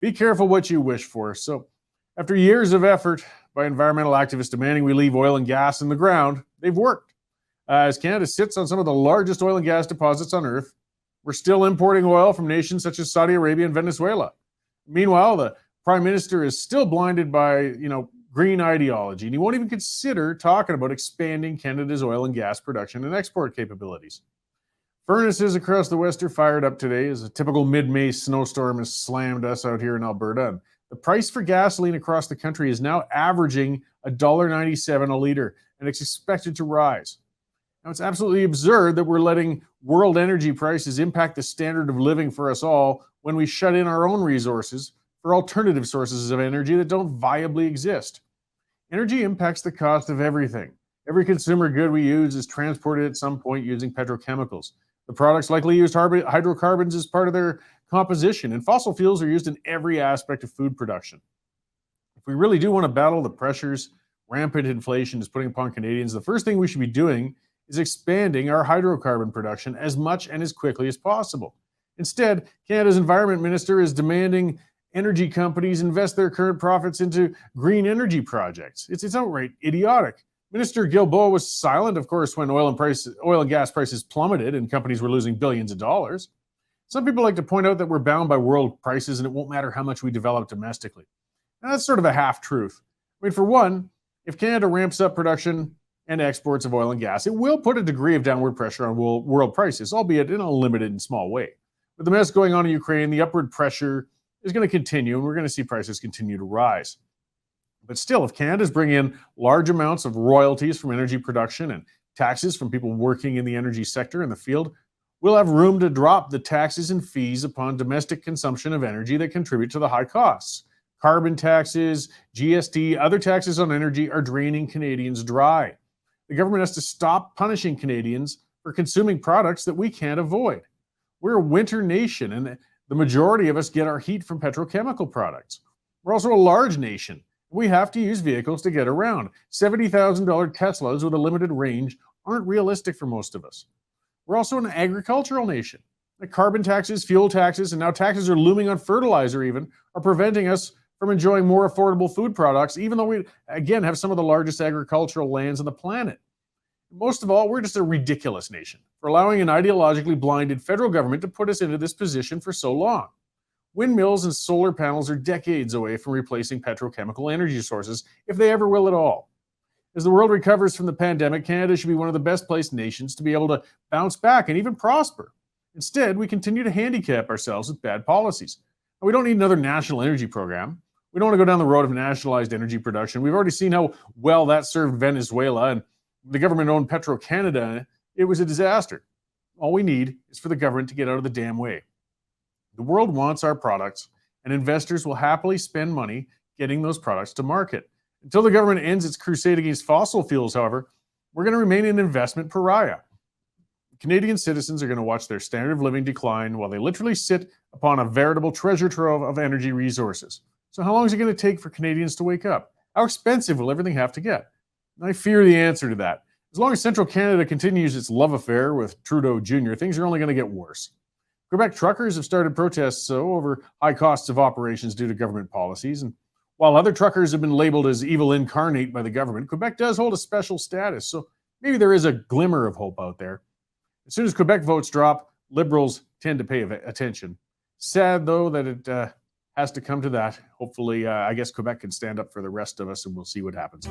Be careful what you wish for. So, after years of effort by environmental activists demanding we leave oil and gas in the ground, they've worked. As Canada sits on some of the largest oil and gas deposits on Earth, we're still importing oil from nations such as Saudi Arabia and Venezuela. Meanwhile, the Prime Minister is still blinded by, green ideology, and he won't even consider talking about expanding Canada's oil and gas production and export capabilities. Furnaces across the West are fired up today as a typical mid-May snowstorm has slammed us out here in Alberta. And the price for gasoline across the country is now averaging $1.97 a liter, and it's expected to rise. Now, it's absolutely absurd that we're letting world energy prices impact the standard of living for us all when we shut in our own resources for alternative sources of energy that don't viably exist. Energy impacts the cost of everything. Every consumer good we use is transported at some point using petrochemicals. The products likely used hydrocarbons as part of their composition, and fossil fuels are used in every aspect of food production. If we really do want to battle the pressures rampant inflation is putting upon Canadians, the first thing we should be doing is expanding our hydrocarbon production as much and as quickly as possible. Instead, Canada's Environment Minister is demanding energy companies invest their current profits into green energy projects. It's outright idiotic. Minister Guilbeault was silent, of course, when oil and gas prices plummeted and companies were losing billions of dollars. Some people like to point out that we're bound by world prices and it won't matter how much we develop domestically. Now, that's sort of a half-truth. For one, if Canada ramps up production and exports of oil and gas, it will put a degree of downward pressure on world prices, albeit in a limited and small way. With the mess going on in Ukraine, the upward pressure is going to continue, and we're going to see prices continue to rise. But still, if Canada's bringing in large amounts of royalties from energy production and taxes from people working in the energy sector in the field, we'll have room to drop the taxes and fees upon domestic consumption of energy that contribute to the high costs. Carbon taxes, GST, other taxes on energy are draining Canadians dry. The government has to stop punishing Canadians for consuming products that we can't avoid. We're a winter nation, and the majority of us get our heat from petrochemical products. We're also a large nation. We have to use vehicles to get around. $70,000 Teslas with a limited range aren't realistic for most of us. We're also an agricultural nation. The carbon taxes, fuel taxes, and now taxes are looming on fertilizer even, are preventing us from enjoying more affordable food products, even though we, again, have some of the largest agricultural lands on the planet. Most of all, we're just a ridiculous nation for allowing an ideologically blinded federal government to put us into this position for so long. Windmills and solar panels are decades away from replacing petrochemical energy sources, if they ever will at all. As the world recovers from the pandemic, Canada should be one of the best placed nations to be able to bounce back and even prosper. Instead, we continue to handicap ourselves with bad policies. And we don't need another national energy program. We don't want to go down the road of nationalized energy production. We've already seen how well that served Venezuela, and the government-owned Petro-Canada. It was a disaster. All we need is for the government to get out of the damn way. The world wants our products, and investors will happily spend money getting those products to market. Until the government ends its crusade against fossil fuels, however, we're going to remain an investment pariah. Canadian citizens are going to watch their standard of living decline while they literally sit upon a veritable treasure trove of energy resources. So how long is it going to take for Canadians to wake up? How expensive will everything have to get? And I fear the answer to that. As long as Central Canada continues its love affair with Trudeau Jr., things are only going to get worse. Quebec truckers have started protests, over high costs of operations due to government policies. And while other truckers have been labeled as evil incarnate by the government, Quebec does hold a special status. So maybe there is a glimmer of hope out there. As soon as Quebec votes drop, Liberals tend to pay attention. Sad, though, that it has to come to that. Hopefully, I guess Quebec can stand up for the rest of us, and we'll see what happens.